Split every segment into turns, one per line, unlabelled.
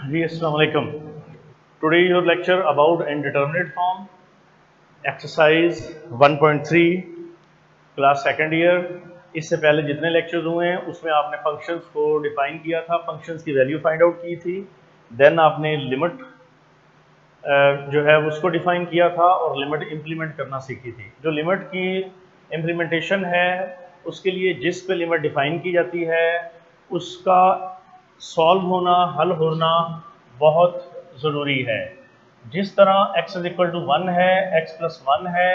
जी अस्सलाम वालेकुम। Today your lecture about indeterminate form, exercise 1.3, class second year. इससे पहले जितने लेक्चर्स हुए हैं उसमें आपने फंक्शंस को डिफाइन किया था, फंक्शंस की वैल्यू फाइंड आउट की थी, देन आपने लिमिट जो है उसको डिफाइन किया था और लिमिट इम्प्लीमेंट करना सीखी थी। जो लिमिट की इम्प्लीमेंटेशन है उसके लिए जिस पे लिमिट डिफाइन की जाती है उसका सॉल्व होना, हल होना बहुत ज़रूरी है। जिस तरह x इज इक्वल टू 1 है, x प्लस 1 है,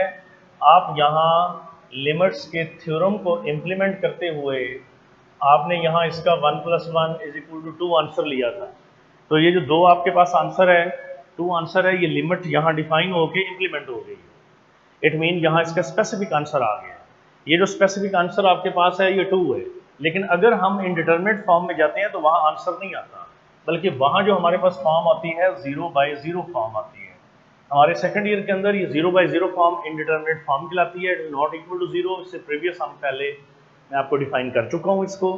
आप यहाँ लिमिट्स के थ्योरम को इम्प्लीमेंट करते हुए आपने यहाँ इसका 1 plus 1 is equal to 2 answer लिया था। तो ये जो दो आपके पास आंसर है, टू आंसर है, ये लिमिट यहाँ डिफाइन होके इम्प्लीमेंट हो गई। इट मीन यहाँ इसका स्पेसिफिक आंसर आ गया। ये जो स्पेसिफिक आंसर आपके पास है ये 2 है, लेकिन अगर हम इंडिटरमिनेट फॉर्म में जाते हैं तो वहाँ आंसर नहीं आता, बल्कि वहाँ जो हमारे पास फॉर्म आती है 0/0 फॉर्म आती है। हमारे सेकंड ईयर के अंदर ये 0/0 फॉर्म इंडिटरमिनेट फॉर्म कहलाती है, नॉट इक्वल टू 0। इससे प्रीवियस हम पहले मैं आपको डिफाइन कर चुका हूँ इसको।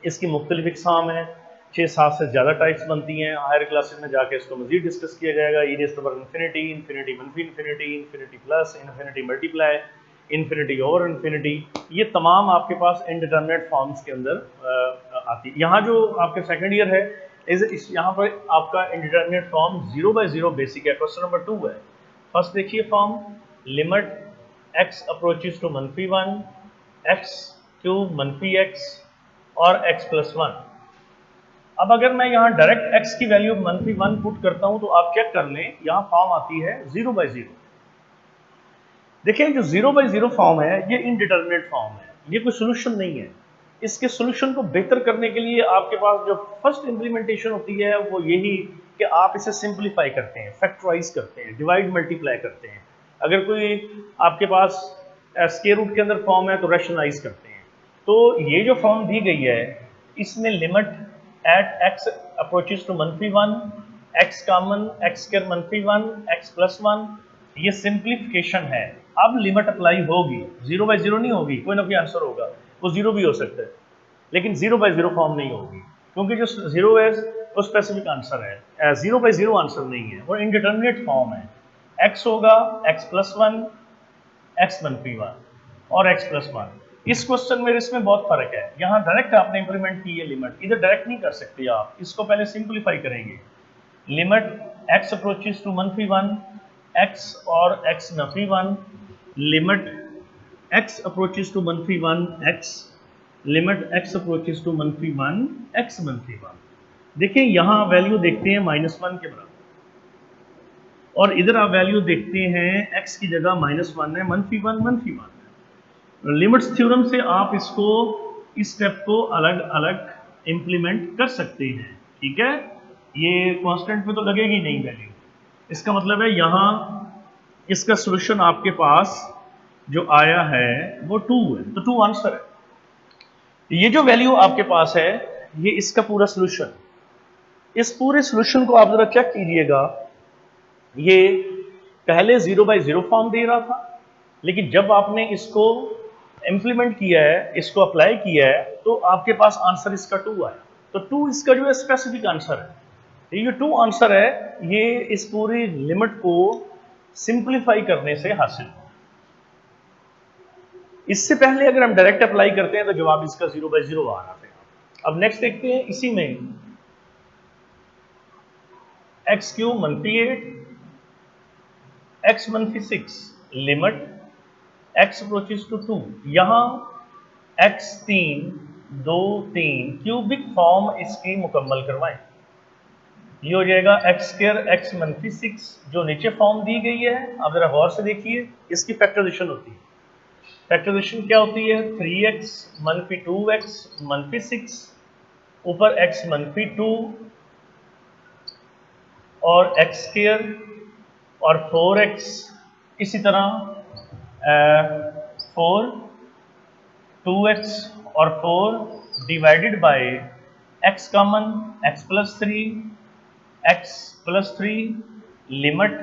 इसकी मुख्तलिफ इकसाम है, 6-7 से ज़्यादा टाइप्स बनती हैं। हायर क्लासेस में जाके इसको मजीद डिस्कस किया जाएगा। E raise to power infinity, infinity मनफी infinity, infinity plus, infinity multiply, infinity over infinity, ये तमाम आपके पास इनडिटरमिनेट फॉर्म्स के अंदर आती है। यहाँ जो आपके सेकंड ईयर है इस यहाँ पर आपका इनडिटरमिनेट फॉर्म 0/0 बेसिक है। क्वेश्चन नंबर 2 है। फर्स्ट देखिए form, limit x approaches to -1, x cube मनफी x और x प्लस 1। अब अगर मैं यहाँ डायरेक्ट x की वैल्यू -1 पुट करता हूँ तो आप चेक कर लें, यहाँ फॉर्म आती है 0/0। देखिए जो 0/0 फॉर्म है ये इनडिटरमिनेट फॉर्म है, ये कोई सोल्यूशन नहीं है। इसके सोल्यूशन को बेहतर करने के लिए आपके पास जो फर्स्ट इम्प्लीमेंटेशन होती है वो यही कि आप इसे सिंप्लीफाई करते हैं, फैक्टराइज करते हैं, डिवाइड मल्टीप्लाई करते हैं। अगर कोई आपके पास स्क्वायर रूट के अंदर फॉर्म है तो रैशनलाइज करते हैं। तो ये जो फॉर्म दी गई है इसमें limit at x approaches to -1, x common, x square -1, x plus 1, ये सिंप्लीफिकेशन है। अब लिमिट अप्लाई होगी, 0/0 नहीं होगी, कोई ना कोई आंसर होगा, वो 0 भी हो सकता है, लेकिन 0/0 फॉर्म नहीं होगी, क्योंकि जो 0 है वो स्पेसिफिक आंसर है। 0/0 आंसर नहीं है, वो इनडिटरमिनेट फॉर्म है। x होगा x प्लस 1, x मनफी 1 और x प्लस 1। इस क्वेश्चन में इसमें बहुत फर्क है। यहाँ डायरेक्ट आपने इंप्लीमेंट की है लिमिट, इधर डायरेक्ट नहीं कर सकते आप, इसको पहले सिंप्लीफाई करेंगे। Limit x approaches to -1, x और x नफी 1, limit x approaches to -1, x, limit x approaches to -1, x मनफी 1। देखिए यहाँ वैल्यू देखते हैं -1 के बराबर, और इधर आप वैल्यू देखते हैं x की जगह -1 है, -1 है। लिमिट्स थ्योरम से आप इसको, इस स्टेप को अलग अलग इंप्लीमेंट कर सकते हैं, ठीक है। ये कांस्टेंट पे तो लगेगी नहीं वैल्यू, इसका मतलब है यहाँ इसका सॉल्यूशन आपके पास जो आया है वो 2 है, तो 2 आंसर है। ये जो वैल्यू आपके पास है ये इसका पूरा सॉल्यूशन। इस पूरे सॉल्यूशन को आप जरा चेक कीजिएगा। ये पहले 0/0 फॉर्म दे रहा था, लेकिन जब आपने इसको इम्प्लीमेंट किया है, इसको अप्लाई किया है, तो आपके पास आंसर इसका 2 आया। तो 2 इसका जो है स्पेसिफिक आंसर है। ये 2 आंसर है, ये इस पूरी लिमिट को सिंप्लीफाई करने से हासिल हो। इससे पहले अगर हम डायरेक्ट अप्लाई करते हैं तो जवाब इसका 0/0 आ रहा था। अब नेक्स्ट देखते हैं इसी में, x cube -8, x -6, limit x approaches to 2, यहाँ x 3 2 3 क्यूबिक फॉर्म इसकी मुकम्मल करवाएं। ये हो जाएगा x स्क्वायर x -6, जो नीचे फॉर्म दी गई है। अब जरा गौर से देखिए, इसकी फैक्टराइजेशन होती है। फैक्टराइजेशन क्या होती है? 3x -2x -6, ऊपर x -2 और x स्क्वायर और 4x, इसी तरह 4 2x और 4 divided by x common, x plus 3, limit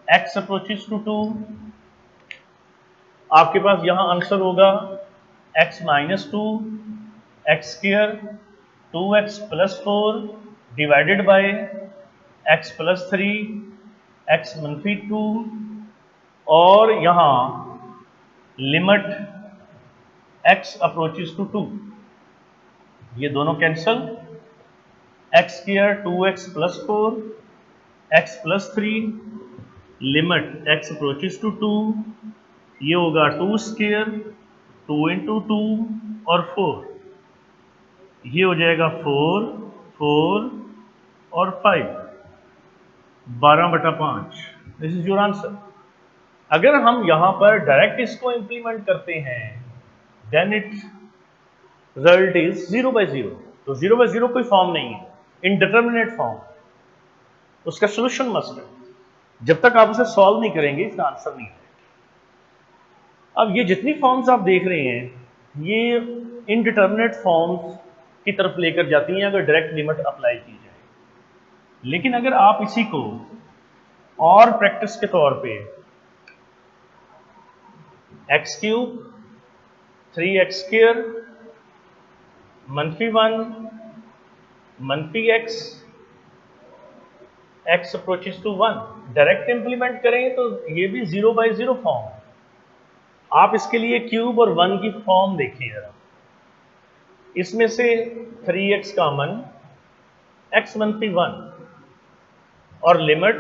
x approaches to 2। आपके पास यहाँ आंसर होगा x -2, x square 2x plus 4 divided by x plus 3, x मनफी 2 और यहाँ लिमिट x अप्रोचेस टू 2, ये दोनों cancel, x square 2x plus 4, x plus 3, limit x approaches to 2, ये होगा 2 स्क्वायर 2 इंटू 2 और 4, ये हो जाएगा 4 4 और 5, 12/5। This is your answer. अगर हम यहां पर डायरेक्ट इसको इंप्लीमेंट करते हैं देन इट रिजल्ट इज 0/0। तो 0/0 कोई फॉर्म नहीं है, इनडिटरमिनेट फॉर्म, उसका सोल्यूशन मस्ट है। जब तक आप उसे सॉल्व नहीं करेंगे इसका आंसर नहीं आएगा। अब ये जितनी फॉर्म्स आप देख रहे हैं ये इनडिटरमिनेट फॉर्म्स की तरफ लेकर जाती हैं अगर डायरेक्ट लिमिट अप्लाई की जाए। लेकिन अगर आप इसी को और प्रैक्टिस के तौर पे x³ 3x स्क्वायर मनफी 1 मनफी x x approaches to 1 direct implement करें तो ये भी 0/0 फॉर्म है। आप इसके लिए क्यूब और 1 की फॉर्म देखिए जरा, इसमें से 3x कॉमन, x मनफी 1 और limit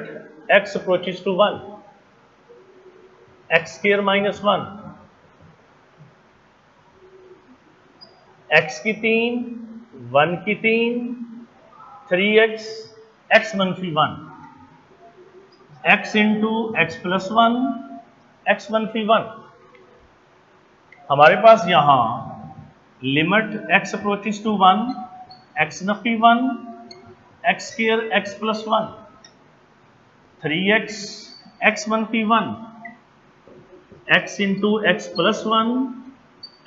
x approaches to 1, x square minus 1, x की 3, 1 की 3, 3x, x मनफी 1, x into x plus 1, x मनफी 1। हमारे पास यहां limit x approaches to 1, x मनफी 1, x square x plus 1, 3x, x मनफी 1, x into x plus 1,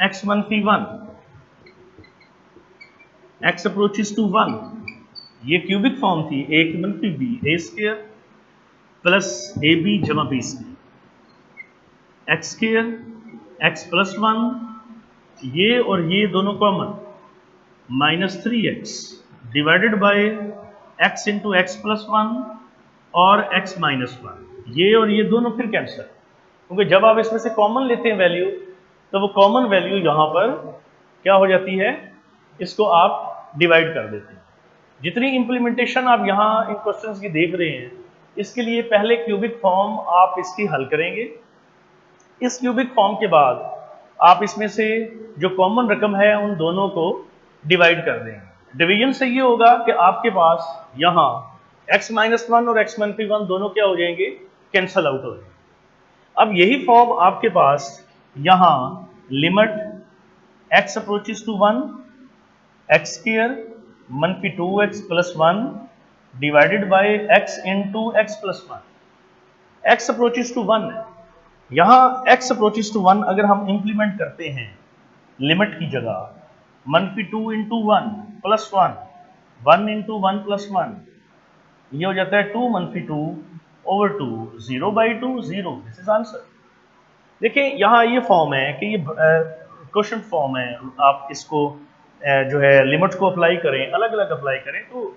x मनफी 1, x अप्रोचेस टू 1, ये क्यूबिक फॉर्म थी a की मनफी b, a square plus ab जमा b square, x square x plus 1, ये और ये दोनों common, minus 3x divided by x into x plus 1 और x माइनस 1, ये और ये दोनों फिर कैंसिल, क्योंकि जब आप इसमें से कॉमन लेते हैं वैल्यू तो वो कॉमन वैल्यू यहाँ पर क्या हो जाती है, इसको आप डिवाइड कर देते हैं। जितनी इंप्लीमेंटेशन आप यहाँ इन क्वेश्चंस की देख रहे हैं इसके लिए पहले क्यूबिक फॉर्म आप इसकी हल करेंगे। इस क्यूबिक फॉर्म के बाद आप इसमें से जो कॉमन रकम है उन दोनों को डिवाइड कर देंगे। डिवीजन से ये होगा कि आपके पास यहाँ x माइनस 1 और x मनफी 1 दोनों क्या हो जाएंगे, कैंसल आउट हो जाएंगे। अब यही फॉर्म आपके पास यहाँ limit x approaches to 1, x square मनफी 2x plus 1 divided by x into x plus 1, x approaches to 1 है। यहाँ x अप्रोचेस टू 1 अगर हम इंप्लीमेंट करते हैं लिमिट की जगह मनफी 2 इंटू 1 प्लस 1, 1 इंटू 1 प्लस 1, ये हो जाता है 2 मनफी 2 ओवर 2, 0/2, 0। This is answer. देखिए यहाँ ये फॉर्म है कि ये क्वेश्चन फॉर्म है, आप इसको जो है लिमिट को अप्लाई करें, अलग अलग अप्लाई करें तो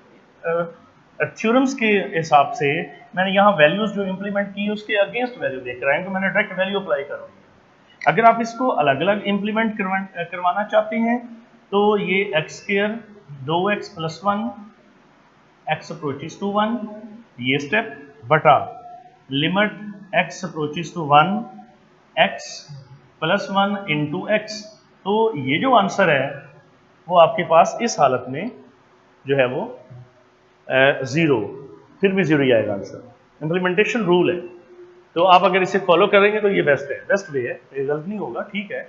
थ्योरम्स के हिसाब से मैंने यहाँ वैल्यूज जो इंप्लीमेंट की उसके अगेंस्ट वैल्यू देख रहा है तो मैंने डायरेक्ट वैल्यू अप्लाई करूँगी। अगर आप इसको अलग अलग इंप्लीमेंट करवाना चाहते हैं तो ये x square 2x plus 1, x approaches to 1, ये स्टेप बटा limit x approaches to 1, x plus 1 into x। तो ये जो आंसर है वो आपके पास इस हालत में जो है वो 0, फिर भी 0 ही आएगा आंसर। इम्प्लीमेंटेशन रूल है, तो आप अगर इसे फॉलो करेंगे तो ये बेस्ट है, बेस्ट वे है, गलत नहीं होगा, ठीक है।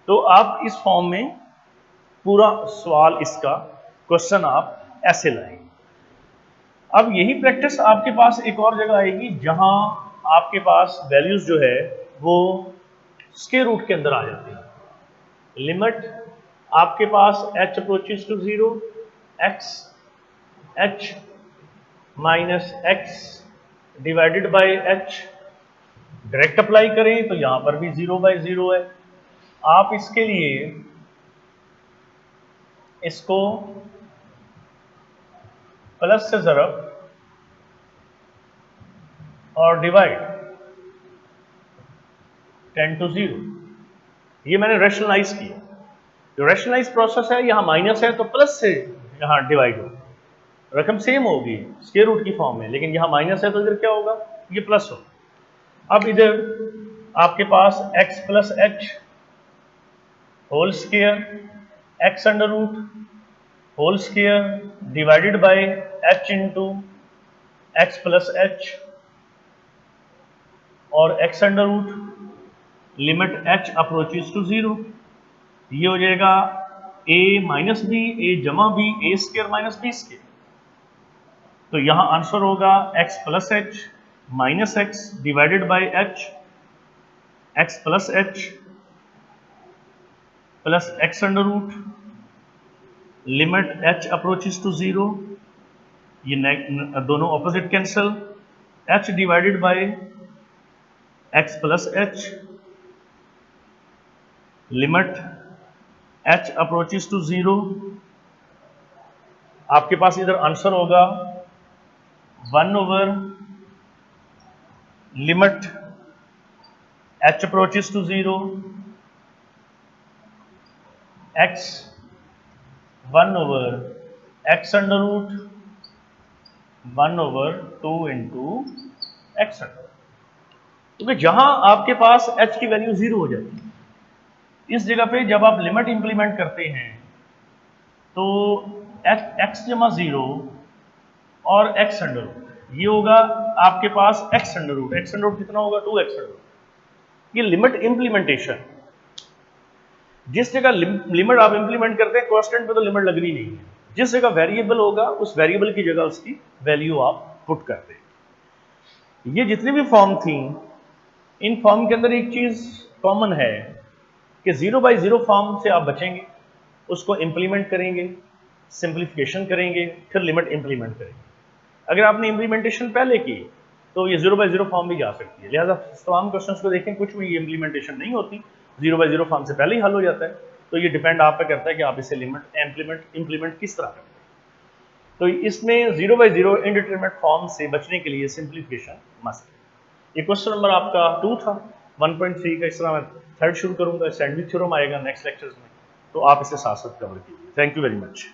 तो आप इस फॉर्म में पूरा सवाल इसका क्वेश्चन आप ऐसे लाएंगे। अब यही प्रैक्टिस आपके पास एक और जगह आएगी जहां आपके पास वैल्यूज जो है वो स्क्वायर रूट के अंदर आ जाती है। लिमिट आपके पास h approaches to 0, x h minus x divided by h, direct apply करें तो यहां पर भी 0/0 है। आप इसके लिए इसको प्लस से ज़रब और डिवाइड 10 to 0, ये मैंने रैशनलाइज किया। जो रैशनलाइज प्रोसेस है, यहाँ माइनस है तो प्लस से यहाँ डिवाइड होगा, रकम सेम होगी स्क्वायर रूट की फॉर्म में, लेकिन यहाँ माइनस है तो इधर क्या होगा, ये प्लस होगा। अब इधर आपके पास x plus h whole square x under root whole square divided by h into x plus h और x under root limit h approaches to 0, ये हो जाएगा a माइनस बी ए जमा b a square minus b square. तो यहां answer होगा x plus h minus x divided by h x plus h plus x under root limit h approaches to 0, ये दोनों opposite cancel, h divided by x plus h limit h approaches to 0। आपके पास इधर answer होगा 1 over limit h approaches to 0 x 1 over x under root 1 over 2 into x under. क्योंकि जहां आपके पास h की वैल्यू 0 हो जाती है, इस जगह पे जब आप लिमिट इंप्लीमेंट करते हैं तो x जमा 0 और x अंडर रूट, ये होगा आपके पास x under root, x under root कितना होगा 2x अंडर रूट। ये लिमिट इंप्लीमेंटेशन, जिस जगह लिमिट आप इंप्लीमेंट करते हैं कांस्टेंट पे तो लिमिट लगनी नहीं है, जिस जगह वेरिएबल होगा उस वेरिएबल की जगह उसकी वैल्यू आप पुट करते हैं। ये जितनी भी फॉर्म थी, इन फॉर्म के अंदर एक चीज कॉमन है कि 0/0 फॉर्म से आप बचेंगे, उसको इंप्लीमेंट करेंगे, सिंप्लीफिकेशन करेंगे, फिर लिमिट इंप्लीमेंट करेंगे। अगर आपने इंप्लीमेंटेशन पहले की तो ये 0/0 फॉर्म भी जा सकती है। लिहाजा तमाम क्वेश्चंस को देखें, कुछ में ये इंप्लीमेंटेशन नहीं होती, 0/0 फॉर्म से पहले ही हल हो जाता है। तो ये डिपेंड आप पे करता है कि आप इसे लिमिट इंप्लीमेंट किस तरह करते हैं। तो इसमें 0/0 इनडिटरमिनेट फॉर्म से बचने के लिए सिंप्लीफिकेशन मस्ट है। ये क्वेश्चन नंबर आपका 2 था 1.3 का। इस तरह मैं थर्ड शुरू करूंगा, सैंडविच थ्योरम आएगा नेक्स्ट लेक्चर्स में, तो आप इसे साथ साथ कवर कीजिए। Thank you very much.